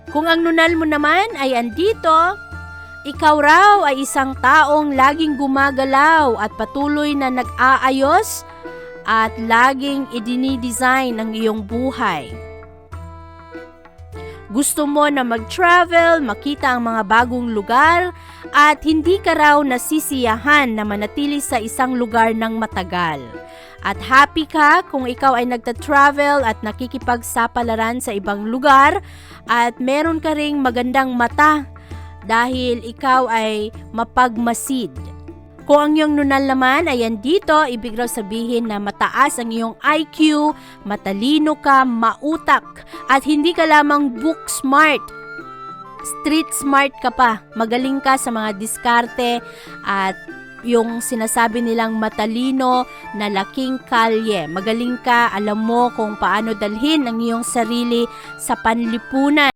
Kung ang nunal mo naman ay andito, ikaw raw ay isang taong laging gumagalaw at patuloy na nag-aayos at laging idinidesign ang iyong buhay. Gusto mo na mag-travel, makita ang mga bagong lugar, at hindi ka raw nasisiyahan na manatili sa isang lugar ng matagal. At happy ka kung ikaw ay nagta-travel at nakikipagsapalaran sa ibang lugar at meron ka ring magandang mata dahil ikaw ay mapagmasid. Kung ang iyong nunal naman ay andito, ibig raw sabihin na mataas ang iyong IQ, matalino ka, mautak, at hindi ka lamang book smart. Street smart ka pa, magaling ka sa mga diskarte at yung sinasabi nilang matalino na laking kalye. Magaling ka, alam mo kung paano dalhin ang iyong sarili sa panlipunan.